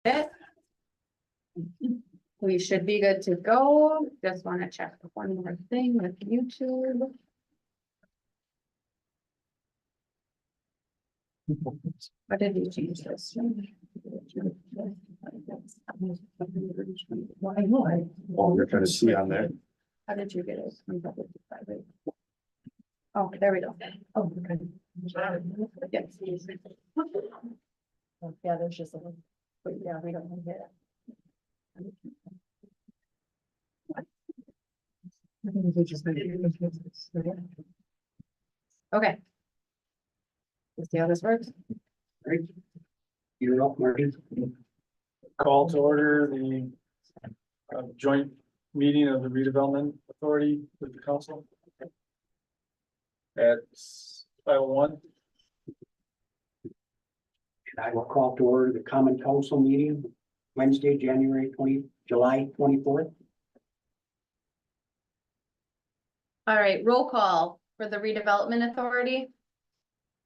it. We should be good to go. Just want to check one more thing with YouTube. What did we change this? Oh, you're trying to see on there. How did you get it? Oh, there we go. Oh, okay. Yes. Yeah, there's just a little, but yeah, we don't need it. Okay. Let's see how this works. Great. You're up, Marty. Call to order the joint meeting of the redevelopment authority with the council. At 5:01. And I will call to order the common council meeting Wednesday, July 24th. All right, roll call for the redevelopment authority.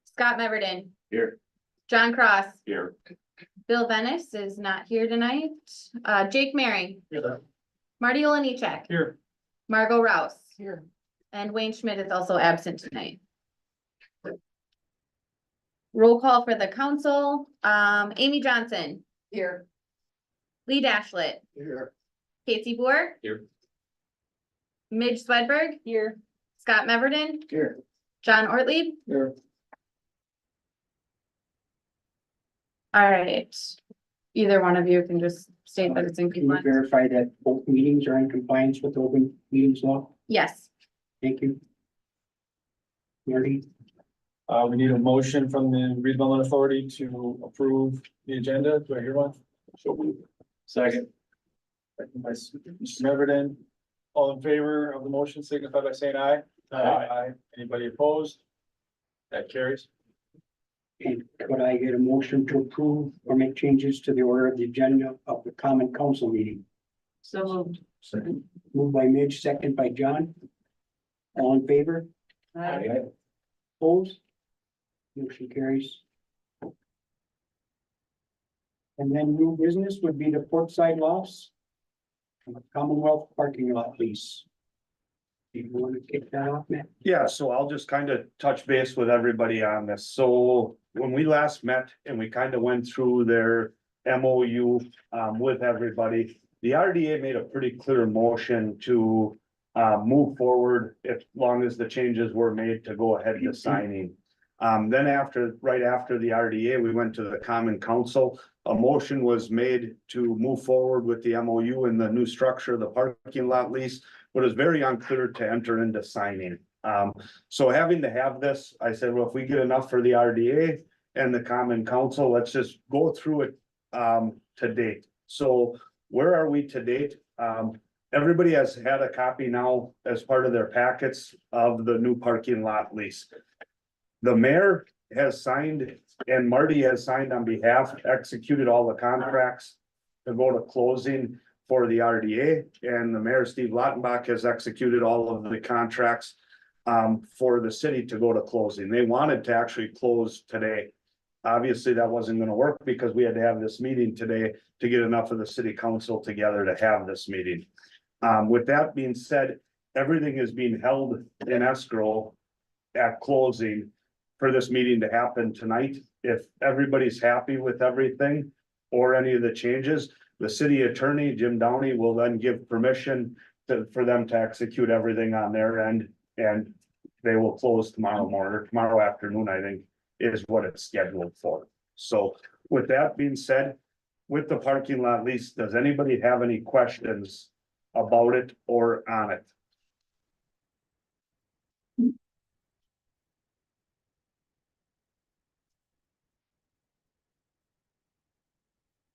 Scott Meverden. Here. John Cross. Here. Bill Venice is not here tonight. Jake Mary. Here. Marty Olenichek. Here. Margot Rouse. Here. And Wayne Schmidt is also absent tonight. Roll call for the council. Amy Johnson. Here. Lee Dashlet. Here. Casey Boer. Here. Midge Swedberg. Here. Scott Meverden. Here. John Ortlieb. Here. All right. Either one of you can just state that it's in Can you compliance. verify that both meetings are in compliance with the open meetings law? Yes. Thank you. Marty, We need a motion from the redevelopment authority to approve the agenda. Do I hear one? Second. Second by Mr. Meverden. All in favor of the motion signify by saying aye. Aye. Anybody opposed? That carries. and could I get a motion to approve or make changes to the order of the agenda of the common council meeting? So moved. Second. Moved by Midge, second by John. All in favor? Opposed? Motion carries. And then new business would be the Portside loss. Commonwealth parking lot lease. Do you want to kick that off, Matt? Yeah, so I'll just kind of touch base with everybody on this. So when we last met and we kind of went through their MOU with everybody, the RDA made a pretty clear motion to move forward as long as the changes were made to go ahead to signing. Then right after the RDA, we went to the Common Council. A motion was made to move forward with the MOU and the new structure of the parking lot lease, but it's very unclear to enter into signing. So having to have this, I said, well, if we get enough for the RDA and the Common Council, let's just go through it to date. So where are we to date? Everybody has had a copy now as part of their packets of the new parking lot lease. The mayor has signed and Marty has signed on behalf, executed all the contracts to go to closing for the RDA, and the mayor, Steve Lautenbach, has executed all of the contracts for the city to go to closing. They wanted to actually close today. Obviously, that wasn't gonna work because we had to have this meeting today to get enough of the city council together to have this meeting. With that being said, everything is being held in escrow at closing for this meeting to happen tonight. If everybody's happy with everything or any of the changes, the city attorney, Jim Downey, will then give permission for them to execute everything on their end, and they will close tomorrow morning, or tomorrow afternoon, I think, is what it's scheduled for. So with that being said, with the parking lot lease, does anybody have any questions about it or on it?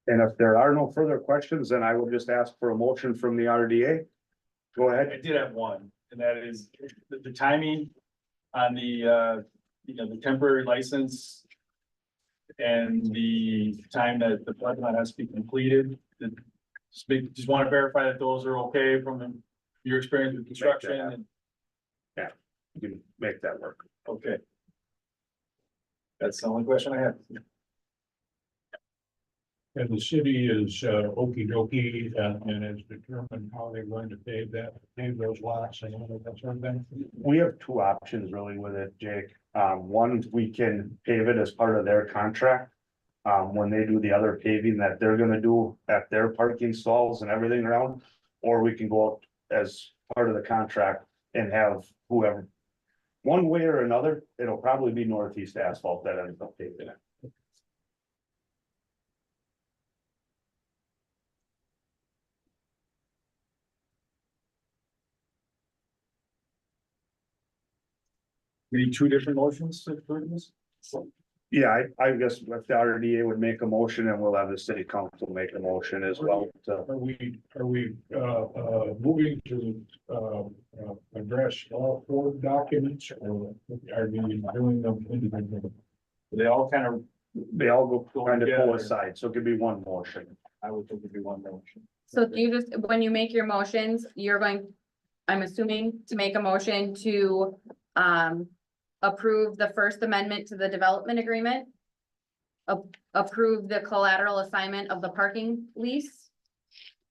And if there are no further questions, then I will just ask for a motion from the RDA. Go I ahead. did have one, and that is the timing on the, the temporary license. And the time that the parking lot has to be completed. Just want to verify that those are okay from your experience with construction and, You can make that work. And the city is okey dokey and has determined how they're going to pave those lots and all that sort of thing. We have two options really with it, Jake. One, we can pave it as part of their contract. When they do the other paving that they're gonna do at their parking stalls and everything around. Or we can go out as part of the contract and have whoever. One way or another, it'll probably be Northeast Asphalt that ends up paving it. We need two different motions to approve this? Yeah, I guess if the RDA would make a motion and we'll have the city council make a motion as well. So Are we moving to, address all four documents or are we doing them individually? They all kind of, they all go kind of together. coincide, so it could be one motion. I would think it'd be one motion. So do you just, when you make your motions, you're going, I'm assuming, to make a motion to, approve the First Amendment to the development agreement. Approve the collateral assignment of the parking lease.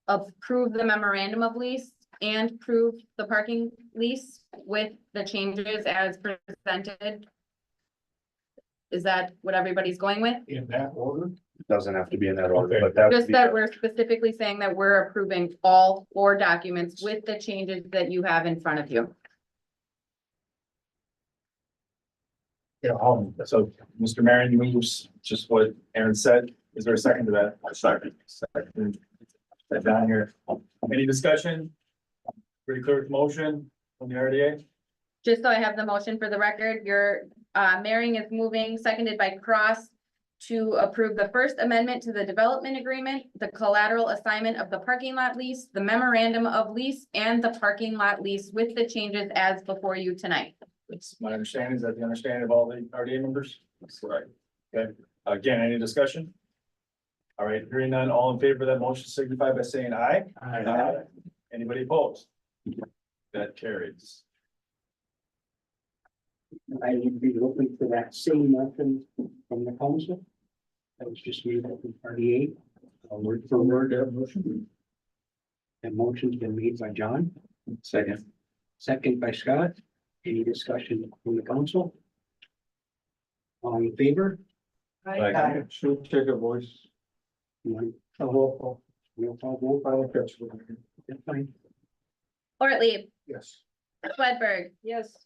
Approve the memorandum of lease and approve the parking lease with the changes as presented. Is that what everybody's going with? In that order? It doesn't have to be in that order, Okay. but that would Just be, that we're specifically saying that we're approving all four documents with the changes that you have in front of you. Yeah, So, Mr. Marion moves just what Aaron said. Is there a second to that? Second. Second. That down here. Any discussion? Pretty clear with motion from the RDA? Just so I have the motion for the record, your, Maring is moving, seconded by Cross, to approve the First Amendment to the development agreement, the collateral assignment of the parking lot lease, the memorandum of lease, and the parking lot lease with the changes as before you tonight. It's my understanding, is that the understanding of all the RDA members? That's correct. Okay, again, any discussion? All right, hearing none, all in favor of that motion signify by saying aye. Aye. Anybody opposed? That carries. I would be looking for that same motion from the council. That was just made up in RDA, word for word motion. The motion's been made by John. Second by Scott. Any discussion from the council? All in favor? should take a voice. One, A roll call. we'll call vote. I think that's what. That's fine. Ortlieb, Yes. Swedberg. Yes.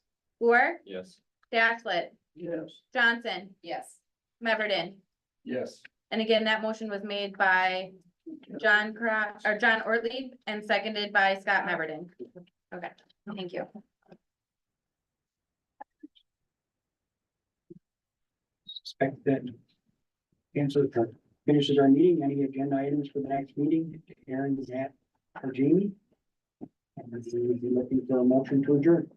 Moore, Yes. Daxlet, Yes. Johnson. Yes. Meverden. Yes. And again, that motion was made by John Ortlieb and seconded by Scott Meverden. Okay, thank you. Suspect that finishes our meeting. Any agenda items for the next meeting? Aaron, Zach, or Jamie? And then we would be looking for a motion to adjourn.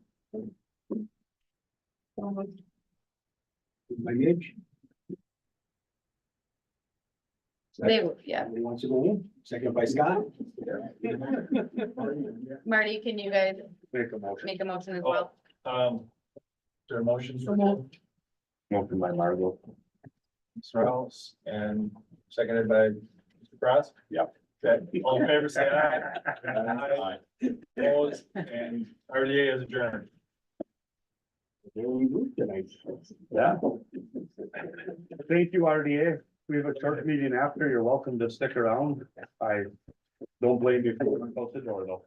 By Midge. Yeah, Somebody wants to go in, second by Scott. Marty, can you guys make a motion. make a motion as well? Is there a motion? Motion by Margot. Mr. House and seconded by Mr. Cross? Yep. Okay, all in favor, say aye. Aye. Opposed, and RDA is adjourned. There we move tonight. Yeah. Thank you, RDA. We have a short meeting after. You're welcome to stick around. I don't blame you for going out the door though.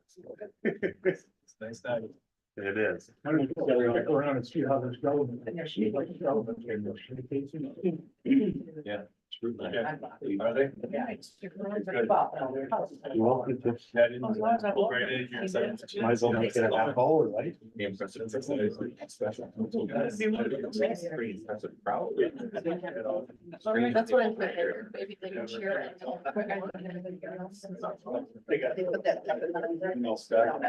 It's nice night. It is. I'm gonna stick around and see how this goes. Yeah. Okay. Are they? You're welcome to. That is- right in here, so- Might as well make it a half hour, right? That's what I'm thinking. Maybe they can share it. They got no stuff.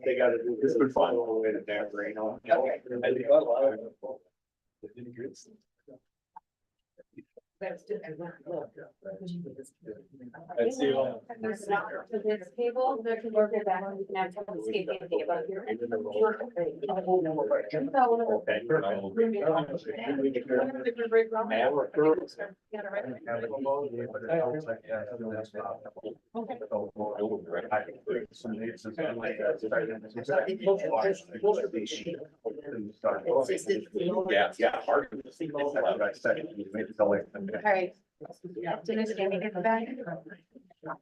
They gotta do this. Would find all the way to Denver, you know. I think a lot of That's the only. There's not to this table, there can work it back, we can have some escaping about here. Yeah. Alright. Dennis, can you get the back?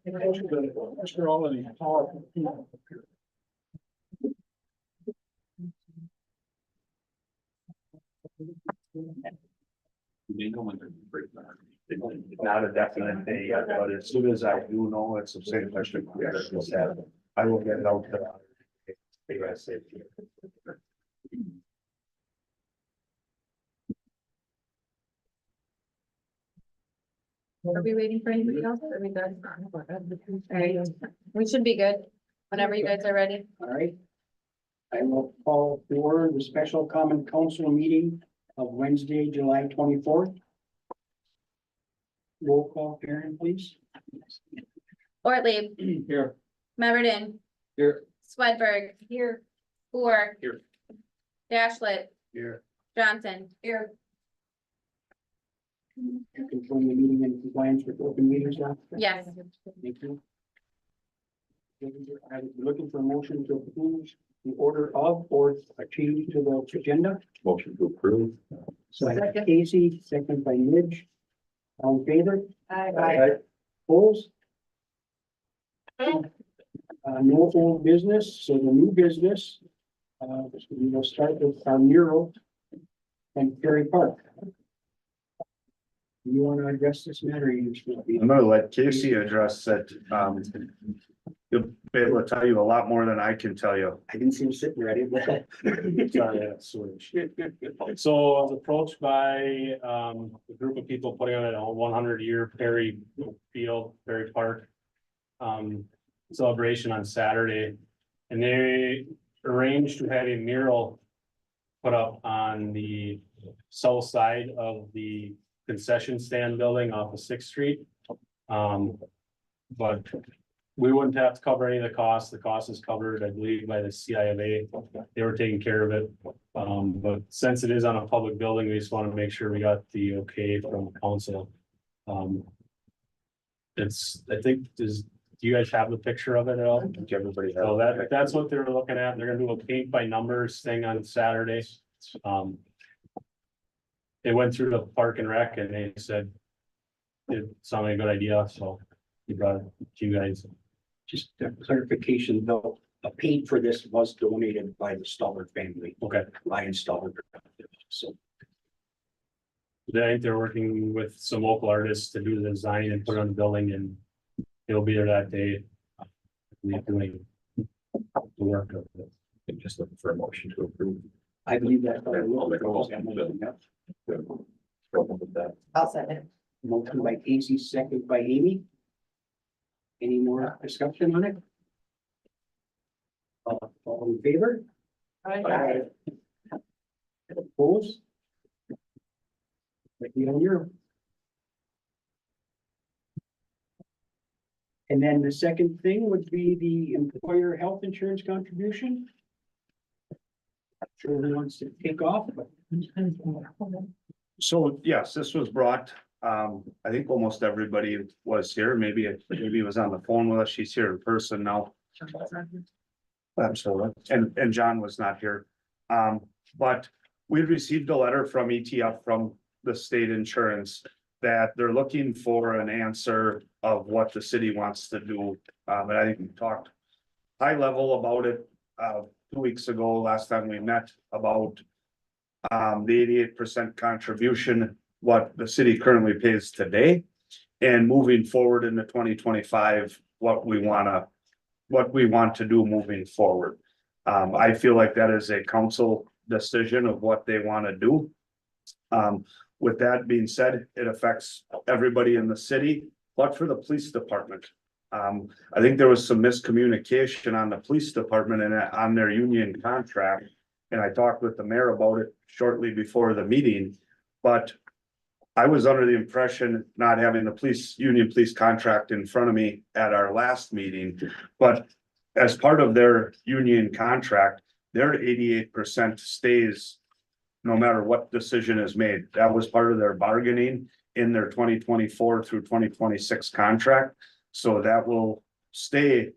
Mr. Olney. Not a definite day yet, but as soon as I do know, it's the same question. I will get it out there. Are we waiting for anybody else? Are we good? Alright, we should be good, whenever you guys are ready. All right. I will call for the special common council meeting of Wednesday, July 24th. Roll call, Karen, please. Ortlieb, Here. Meverden, Here. Swedberg. Here. Four. Here. Dashlet, Here. Johnson. Here. Confirm the meeting in compliance with open meetings law. Yes. Thank you. I'm looking for a motion to approve the order of or a change to the agenda. Motion to approve. So I have Casey, second by Midge. All in favor? Aye. Opposed? No old business, so the new business. We will start with our mural and Ferry Park. You want to address this matter? You just want to be- I'm gonna let Casey address it. He'll be able to tell you a lot more than I can tell you. I didn't see him sitting ready. Sorry, that's switch. So I was approached by a group of people putting on a 100-year Perry Field, Perry Park celebration on Saturday. And they arranged to have a mural put up on the south side of the concession stand building off of Sixth Street. But we wouldn't have to cover any of the costs. The cost is covered, I believe, by the CIMA. They were taking care of it. But since it is on a public building, we just want to make sure we got the okay from the council. It's, I think, do you guys have the picture of it at all? Everybody. So that's what they're looking at. They're gonna do a paint by numbers thing on Saturday. They went through the park and rec and they said it sounded like a good idea, so he brought it to you guys. Just a clarification, though, a paint for this was donated by the Stoller family, Okay, Lion Stoller. So today they're working with some local artists to do the design and put it on the building, and it'll be there that day. We're doing the work of it. I'm just looking for a motion to approve. I believe that. I'll second. Motion by Casey, second by Amy. Any more discussion on it? All in favor? Aye. Opposed? Like we don't hear. And then the second thing would be the employer health insurance contribution. Sure who wants to take off, but So, yes, this was brought, I think almost everybody was here, maybe it was on the phone with us, she's here in person now. Absolutely, and John was not here. But we received a letter from ETF from the state insurance that they're looking for an answer of what the city wants to do. And I think we talked high level about it, 2 weeks ago, last time we met about the 88% contribution, what the city currently pays today. And moving forward into 2025, what we want to do moving forward. I feel like that is a council decision of what they want to do. With that being said, it affects everybody in the city, but for the police department. I think there was some miscommunication on the police department and on their union contract. And I talked with the mayor about it shortly before the meeting, but I was under the impression, not having the union police contract in front of me at our last meeting, but as part of their union contract, their 88% stays no matter what decision is made. That was part of their bargaining in their 2024 through 2026 contract. So that will stay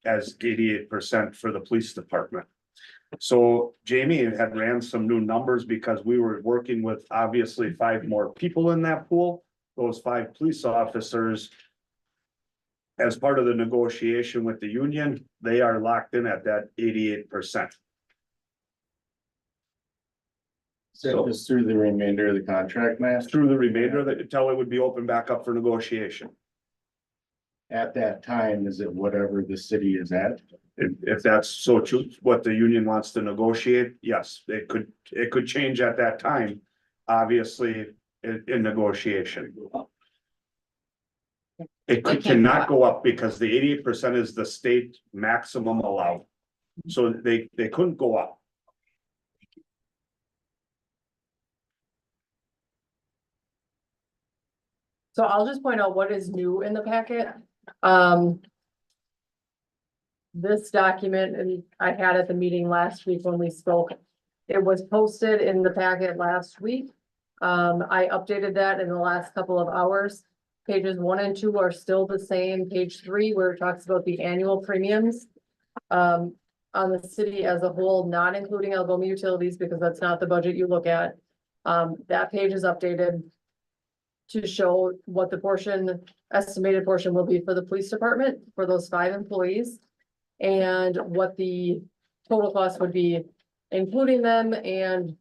as 88% for the police department. So Jamie had ran some new numbers because we were working with obviously 5 more people in that pool. Those 5 police officers, as part of the negotiation with the union, they are locked in at that 88%. So just through the remainder of the contract, Matt, Through the remainder of it, until it would be open back up for negotiation. at that time, is it whatever the city is at? If that's so true, what the union wants to negotiate, yes, it could change at that time, obviously, in negotiation. It cannot go up because the 88% is the state maximum allowed. So they couldn't go up. So I'll just point out what is new in the packet. This document, and I had at the meeting last week when we spoke, it was posted in the packet last week. I updated that in the last couple of hours. Pages 1 and 2 are still the same. Page 3, where it talks about the annual premiums. On the city as a whole, not including Algoma Utilities, because that's not the budget you look at. That page is updated to show what the estimated portion will be for the police department for those 5 employees. And what the total cost would be, including them and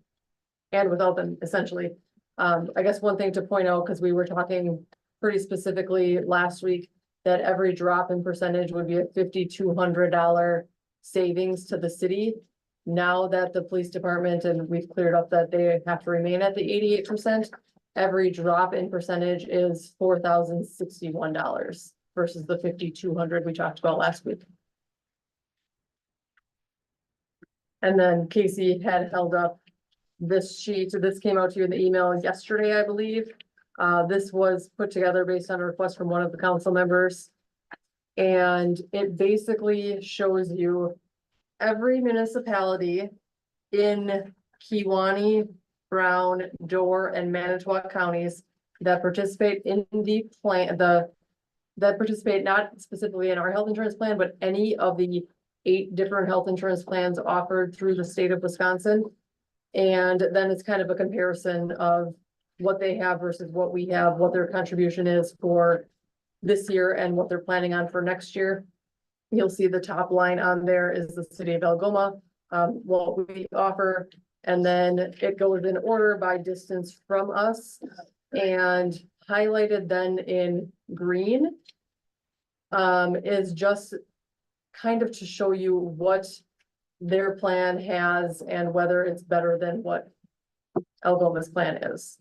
without them, essentially. I guess one thing to point out, because we were talking pretty specifically last week, that every drop in percentage would be a $5,200 savings to the city. Now that the police department, and we've cleared up that they have to remain at the 88%, every drop in percentage is $4,061 versus the $5,200 we talked about last week. And then Casey had held up this sheet, so this came out to you in the email yesterday, I believe. This was put together based on a request from one of the council members. And it basically shows you every municipality in Kewaunee, Brown, Door, and Manitowoc counties that participate in the plan, that participate not specifically in our health insurance plan, but any of the 8 different health insurance plans offered through the state of Wisconsin. And then it's kind of a comparison of what they have versus what we have, what their contribution is for this year and what they're planning on for next year. You'll see the top line on there is the city of Algoma, what we offer, and then it goes in order by distance from us. And highlighted then in green is just kind of to show you what their plan has and whether it's better than what Algoma's plan is.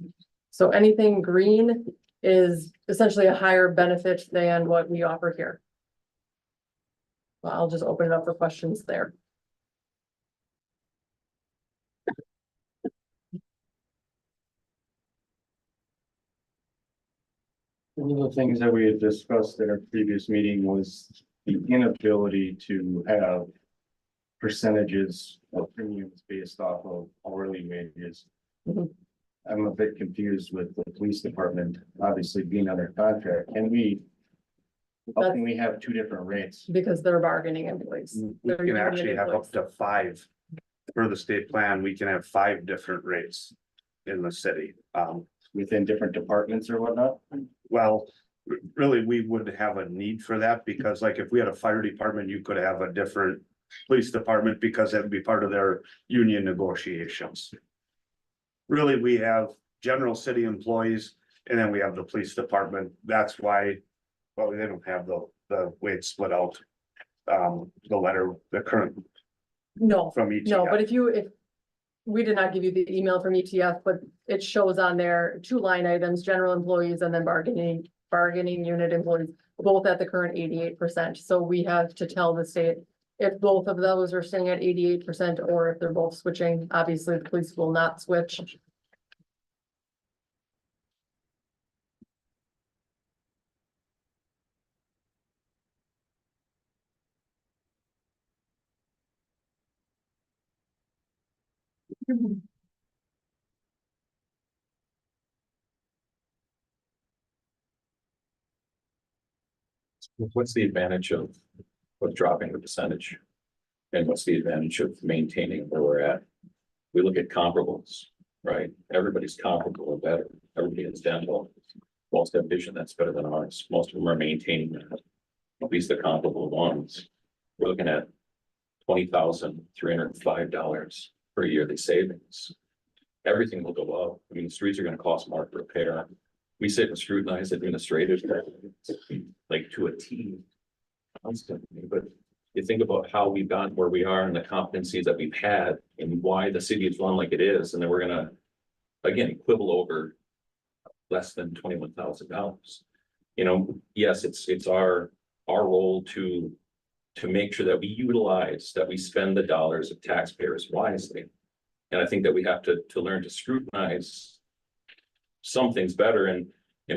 So anything green is essentially a higher benefit than what we offer here. Well, I'll just open it up for questions there. One of the things that we had discussed at our previous meeting was the inability to have percentages of premiums based off of hourly wages. Mhm. I'm a bit confused with the police department, obviously being under contract. How can we have 2 different rates? Because they're bargaining employees. We can actually have up to 5. For the state plan, we can have 5 different rates in the city. Within different departments or whatnot? Well, really, we would have a need for that because like if we had a fire department, you could have a different police department because that would be part of their union negotiations. Really, we have general city employees and then we have the police department. That's why, well, they don't have the way it's split out. The letter, the current No, from each. no, but if we did not give you the email from ETF, but it shows on there 2 line items, general employees and then bargaining unit employees, both at the current 88%. So we have to tell the state if both of those are staying at 88% or if they're both switching. Obviously, the police will not switch. What's the advantage of dropping the percentage? And what's the advantage of maintaining where we're at? We look at comparables, right? Everybody's comparable or better. Everybody has dental. Most have vision that's better than ours. Most of them are maintaining that. At least the comparable ones. We're looking at $20,305 per yearly savings. Everything will go up. I mean, the streets are gonna cost more to repair. We sit and scrutinize administrative, like to a T. Constantly, but you think about how we've gotten where we are and the competencies that we've had and why the city is run like it is, and then we're gonna, again, quibble over less than $21,000. You know, yes, it's our role to make sure that we utilize, that we spend the dollars of taxpayers wisely. And I think that we have to learn to scrutinize some things better and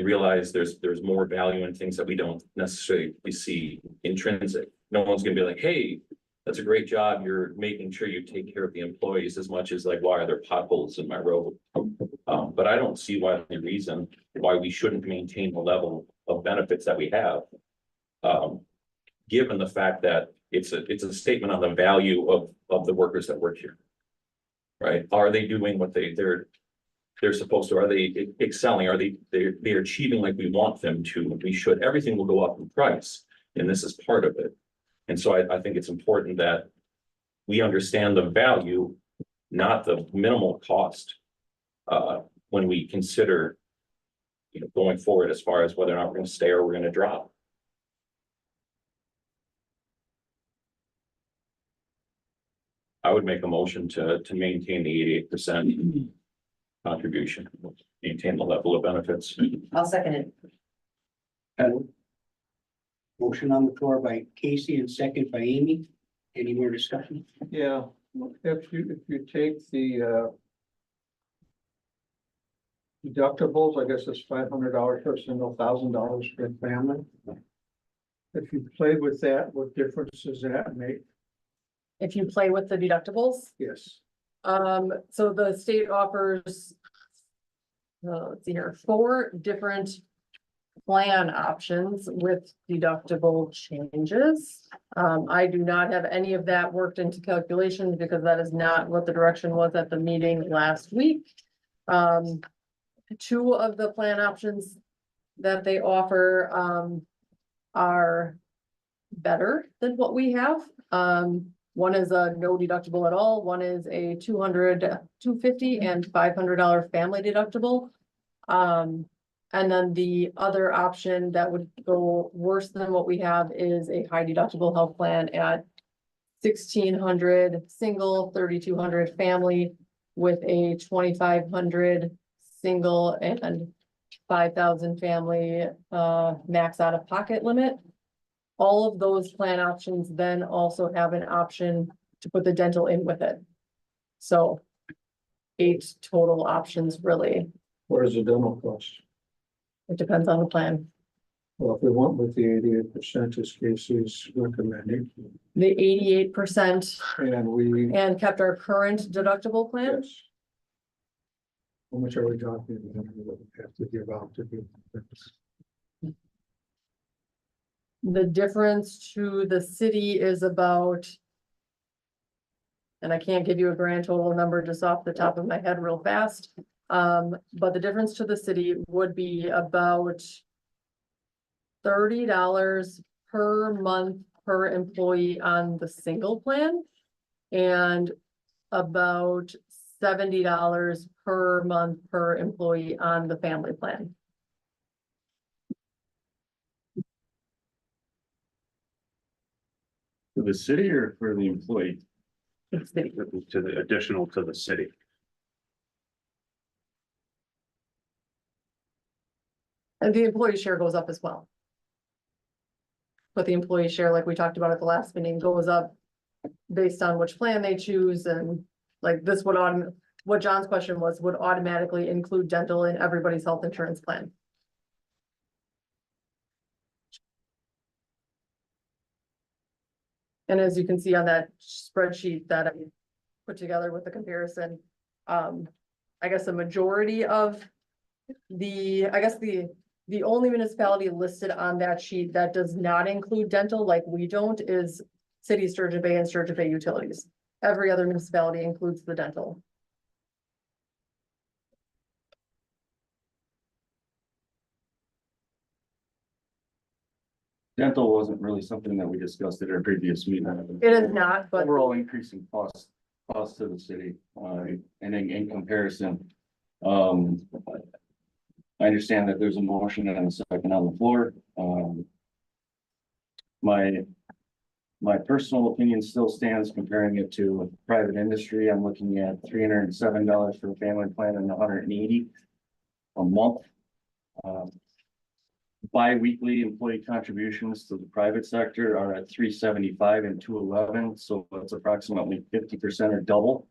realize there's more value in things that we don't necessarily see intrinsic. No one's gonna be like, hey, that's a great job. You're making sure you take care of the employees as much as like, why are there potholes in my road? But I don't see why the reason why we shouldn't maintain the level of benefits that we have. Given the fact that it's a statement on the value of the workers that work here. Right? Are they doing what they're supposed to? Are they excelling? Are they're achieving like we want them to? We should. Everything will go up in price, and this is part of it. And so I think it's important that we understand the value, not the minimal cost, when we consider, you know, going forward as far as whether or not we're going to stay or we're going to drop. I would make a motion to maintain the 88% contribution, maintain the level of benefits. I'll second it. Motion on the floor by Casey and second by Amy. Any more discussion? Yeah, if you take the deductibles, I guess it's $500 per single, $1,000 for a family. If you play with that, what difference does that make? If you play with the deductibles, Yes. so the state offers. Let's see here, 4 different plan options with deductible changes. I do not have any of that worked into calculations because that is not what the direction was at the meeting last week. 2 of the plan options that they offer, are better than what we have. One is a no deductible at all. One is a $200, $250 and $500 family deductible. And then the other option that would go worse than what we have is a high deductible health plan at $1,600 single, $3,200 family with a $2,500 single and $5,000 family max out of pocket limit. All of those plan options then also have an option to put the dental in with it. So 8 total options, really. What is the dental cost? It depends on the plan. Well, if we went with the 88% as Casey's recommending, The 88% and we, and kept our current deductible plan. yes. How much are we talking about? What we have to give out to do this? The difference to the city is about. And I can't give you a grand total number just off the top of my head real fast. But the difference to the city would be about $30 per month per employee on the single plan. And about $70 per month per employee on the family plan. For the city or for the employee? It's the- To the additional to the city. And the employee share goes up as well. But the employee share, like we talked about at the last meeting, goes up based on which plan they choose and like this would what John's question was, would automatically include dental in everybody's health insurance plan. And as you can see on that spreadsheet that I put together with the comparison, I guess a majority of the only municipality listed on that sheet that does not include dental, like we don't, is City of Sturgeon Bay and Sturgeon Bay Utilities. Every other municipality includes the dental. Dental wasn't really something that we discussed at our previous meeting. It is not, but Overall increasing cost to the city, and in comparison. I understand that there's a motion and a second on the floor. My personal opinion still stands comparing it to private industry. I'm looking at $307 for a family plan and $180 a month. Bi-weekly employee contributions to the private sector are at $375 and $211, so it's approximately 50% or double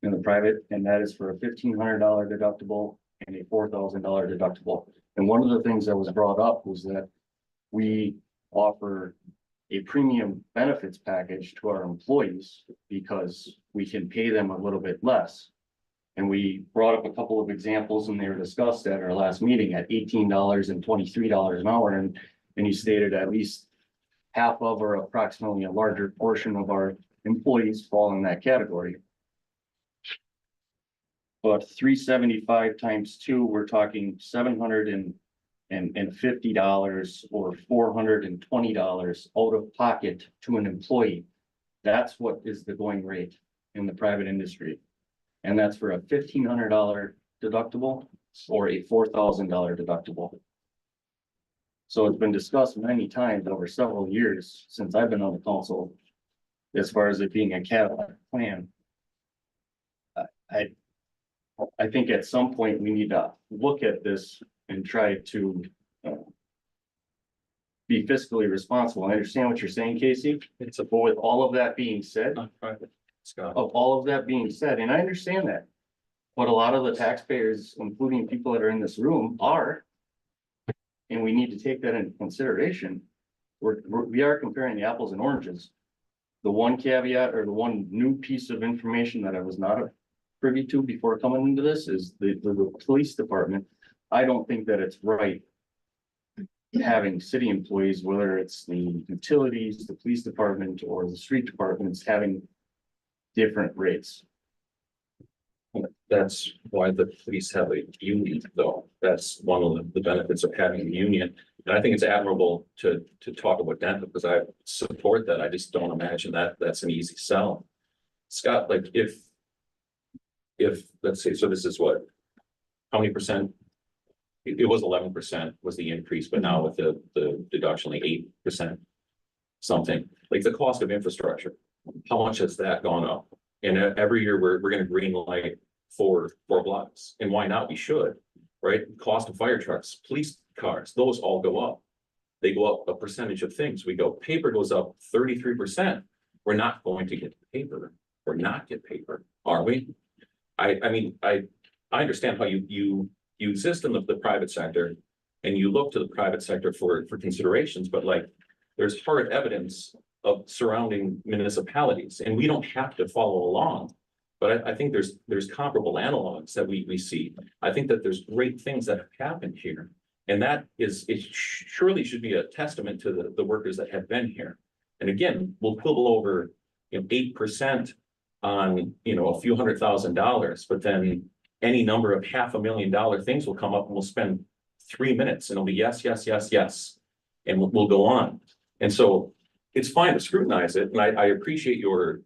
in the private, and that is for a $1,500 deductible and a $4,000 deductible. And one of the things that was brought up was that we offer a premium benefits package to our employees because we can pay them a little bit less. And we brought up a couple of examples and they were discussed at our last meeting at $18 and $23 an hour. And you stated at least half of, or approximately a larger portion of our employees fall in that category. But $375 times 2, we're talking $750 or $420 out of pocket to an employee. That's what is the going rate in the private industry. And that's for a $1,500 deductible or a $4,000 deductible. So it's been discussed many times over several years since I've been on the council, as far as it being a Cadillac plan. I think at some point we need to look at this and try to be fiscally responsible. I understand what you're saying, Casey. But with all of that being said, and I understand that, but a lot of the taxpayers, including people that are in this room, are, and we need to take that into consideration. We are comparing the apples and oranges. The one caveat or the one new piece of information that I was not privy to before coming into this is the police department. I don't think that it's right having city employees, whether it's the utilities, the police department, or the street departments, having different rates. That's why the police have a union, though. That's one of the benefits of having a union. And I think it's admirable to talk about dental because I support that. I just don't imagine that that's an easy sell. Scott, like if let's say, so this is what, how many percent? It was 11% was the increase, but now with the deduction, like 8%, something like the cost of infrastructure. How much has that gone up? And every year we're going to green light four blocks, and why not? We should, right? Cost of fire trucks, police cars, those all go up. They go up a percentage of things. We go, paper goes up 33%. We're not going to get paper or not get paper, are we? I mean, I understand how you exist in the private sector and you look to the private sector for considerations, but like there's hard evidence of surrounding municipalities and we don't have to follow along. But I think there's comparable analogs that we see. I think that there's great things that have happened here. And that is, it surely should be a testament to the workers that have been here. And again, we'll quibble over 8% on a few $100,000, but then any number of $500,000 things will come up and we'll spend 3 minutes and it'll be yes, yes, yes, yes. And we'll go on. And so it's fine to scrutinize it. And I appreciate your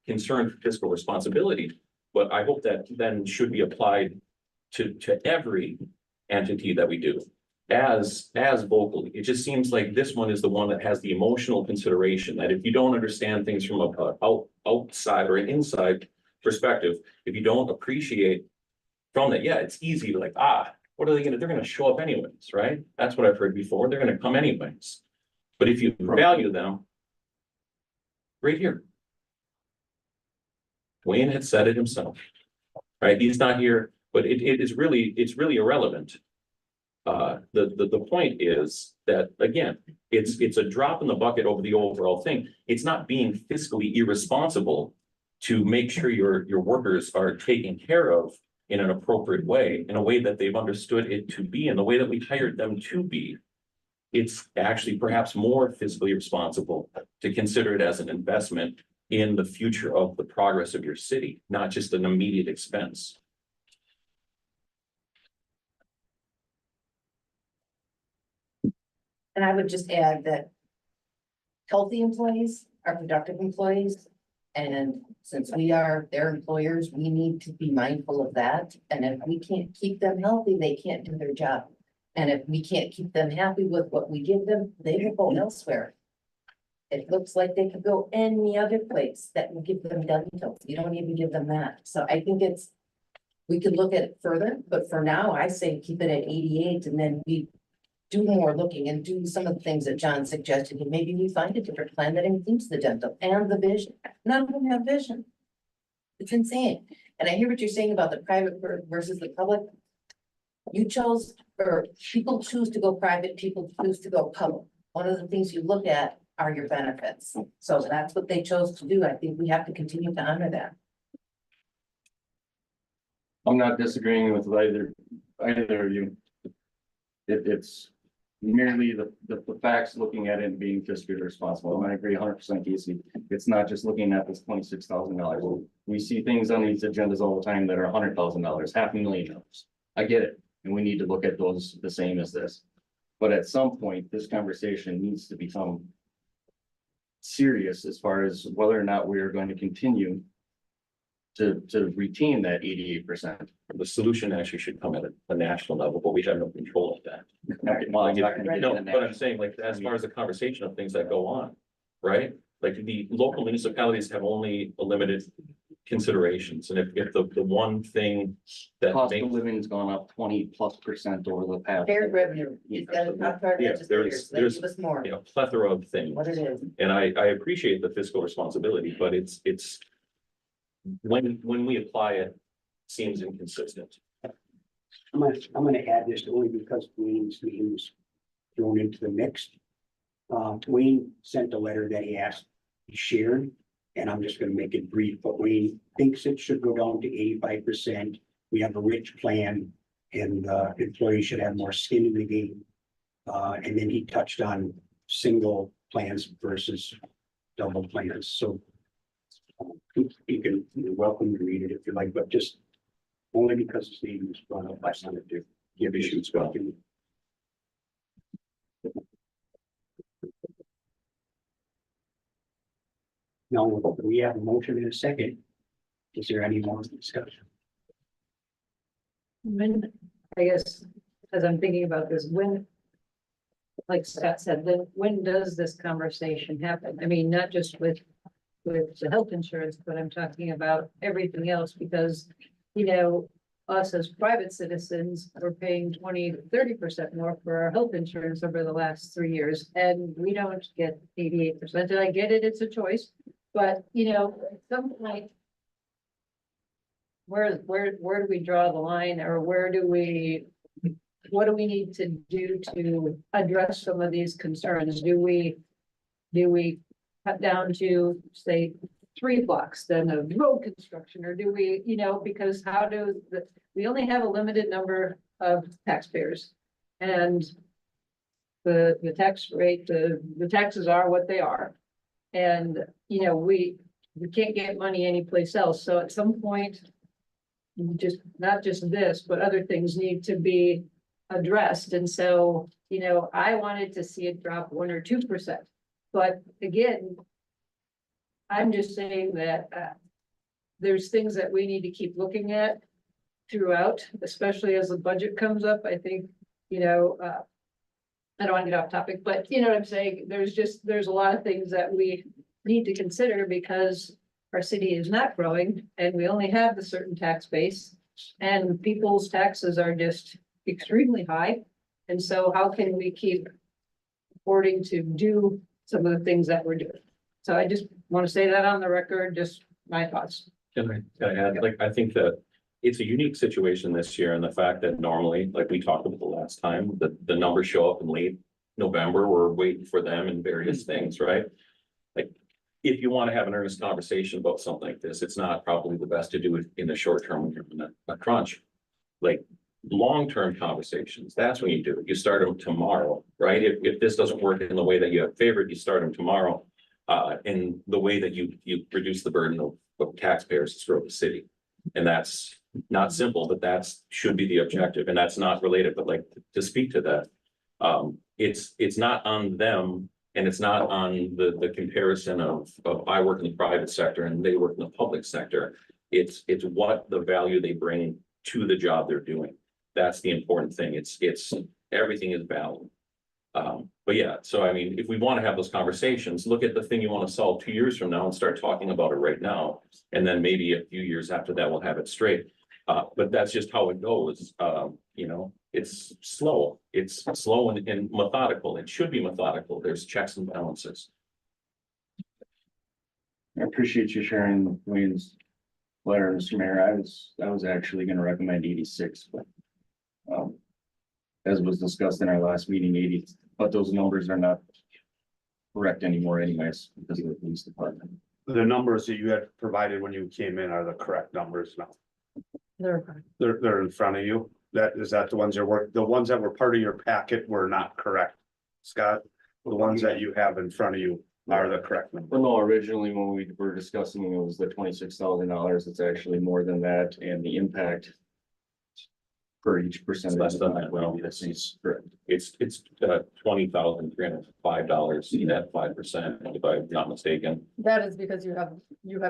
concern for fiscal responsibility, but I hope that then should be applied to every entity that we do as vocally. It just seems like this one is the one that has the emotional consideration that if you don't understand things from a outside or an inside perspective, if you don't appreciate from that, yeah, it's easy to like, what are they gonna, they're gonna show up anyways, right? That's what I've heard before. They're gonna come anyways. But if you value them, right here. Wayne had said it himself, right? He's not here, but it's really irrelevant. The point is that, again, it's a drop in the bucket over the overall thing. It's not being fiscally irresponsible to make sure your workers are taken care of in an appropriate way, in a way that they've understood it to be, in the way that we hired them to be. It's actually perhaps more fiscally responsible to consider it as an investment in the future of the progress of your city, not just an immediate expense. And I would just add that healthy employees are productive employees. And since we are their employers, we need to be mindful of that. And if we can't keep them healthy, they can't do their job. And if we can't keep them happy with what we give them, they will go elsewhere. It looks like they could go any other place that will give them dental. You don't even give them that. So I think we could look at it further, but for now, I say keep it at 88 and then we do more looking and do some of the things that John suggested, and maybe we find a different plan that includes the dental and the vision. None of them have vision. It's insane. And I hear what you're saying about the private versus the public. You chose, or people choose to go private, people choose to go public. One of the things you look at are your benefits. So that's what they chose to do. I think we have to continue to honor that. I'm not disagreeing with either of you. It's merely the facts, looking at it and being fiscally responsible. And I agree 100%, Casey. It's not just looking at this $26,000. We see things on these agendas all the time that are $100,000, $500,000. I get it. And we need to look at those the same as this. But at some point, this conversation needs to become serious as far as whether or not we are going to continue to retain that 88%. The solution actually should come at a national level, but we have no control of that. Well, I'm not gonna get No, into but I'm saying, like, as far as the conversation of things that go on, right? Like, the local municipalities have only a limited considerations, and if the one thing that Cost makes. of living has gone up 20+% over the past. Shared revenue. You've got to talk to our Yeah, legislators. They there's- give us more. You know, plethora of things, What it is. and I appreciate the fiscal responsibility, but it's. When we apply it, seems inconsistent. I'm gonna add this only because Dwayne's name was thrown into the mix. Dwayne sent a letter that he asked, he shared, and I'm just gonna make it brief, but Wayne thinks it should go down to 85%. We have a rich plan and employees should have more skin in the game. And then he touched on single plans versus double plans, so you're welcome to read it if you like, but just only because his name was brought up, I wanted to give issues spoken. Now, we have a motion in a second. Is there any more discussion? When, I guess, as I'm thinking about this, like Scott said, then when does this conversation happen? I mean, not just with the health insurance, but I'm talking about everything else, because, you know, us as private citizens are paying 20 to 30% more for our health insurance over the last 3 years, and we don't get 88%. And I get it, it's a choice, but, you know, at some point, where do we draw the line, or what do we need to do to address some of these concerns? Do we cut down to, say, 3 blocks then of road construction, or do we, you know, because we only have a limited number of taxpayers, and the tax rate, the taxes are what they are, and, you know, we can't get money anyplace else. So at some point, just not just this, but other things need to be addressed. And so, you know, I wanted to see it drop 1 or 2%. But again, I'm just saying that there's things that we need to keep looking at throughout, especially as the budget comes up. I think, you know, I don't want to get off topic, but you know what I'm saying? There's a lot of things that we need to consider, because our city is not growing and we only have the certain tax base, and people's taxes are just extremely high. And so how can we keep affording to do some of the things that we're doing? So I just want to say that on the record, just my thoughts. Can I add, like, I think that it's a unique situation this year, and the fact that normally, like we talked about the last time, the numbers show up in late November, we're waiting for them and various things, right? Like, if you want to have an earnest conversation about something like this, it's not probably the best to do it in the short term when you're in a crunch. Like, long-term conversations, that's when you do it. You start them tomorrow, right? If this doesn't work in the way that you have favored, you start them tomorrow. In the way that you reduce the burden of taxpayers throughout the city. And that's not simple, but that's should be the objective, and that's not related, but like to speak to that. It's not on them, and it's not on the comparison of I work in the private sector and they work in the public sector. It's what the value they bring to the job they're doing. That's the important thing. It's everything is value. But yeah, so I mean, if we want to have those conversations, look at the thing you want to solve 2 years from now and start talking about it right now. And then maybe a few years after that, we'll have it straight. But that's just how it goes. You know, it's slow and methodical. It should be methodical. There's checks and balances. I appreciate you sharing Wayne's letter, Mr. Mayor. I was actually gonna recommend 86, but as was discussed in our last meeting, 80, but those numbers are not correct anymore anyways, because of the police department. The numbers that you had provided when you came in are the correct numbers now. They're They're in front of you. Is that the ones the ones that were part of your packet were not correct, Scott? The ones that you have in front of you are the correct numbers. Well, no, originally when we were discussing, it was the $26,000. It's actually more than that, and the impact for each percentage. Less than that. Well, That's correct. It's $20,305 at 5%, if I'm not mistaken. That is because you have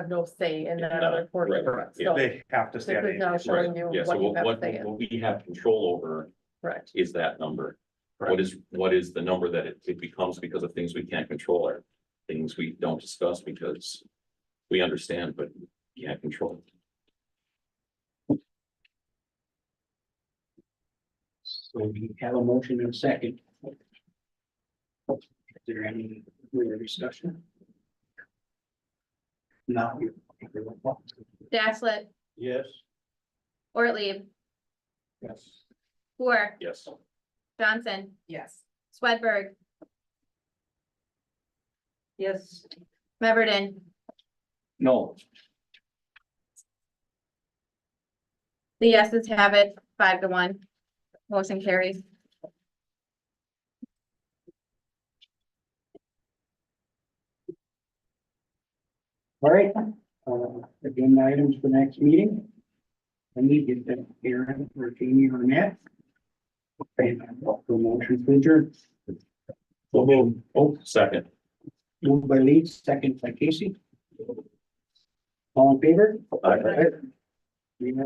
no say in that other portion. Right, So They have to this stand. is now showing you Yeah, so what you have what to say in. we have control over Correct. is that number. What is the number that it becomes because of things we can't control, or things we don't discuss because we understand, but can't control. So we have a motion and a second. Is there any further discussion? Now. Dashlet, Yes. Ortlieb, Yes. Moore, Yes. Johnson, Yes. Swedberg, Yes, Meverden, No, the yeses have it 5-1. Motion carries. All right, agenda items for next meeting. I need to get Aaron or Jamie or Matt. Okay, promotion to adjourn. Second. Moved by Lee, second by Casey. All in favor? Aye. We have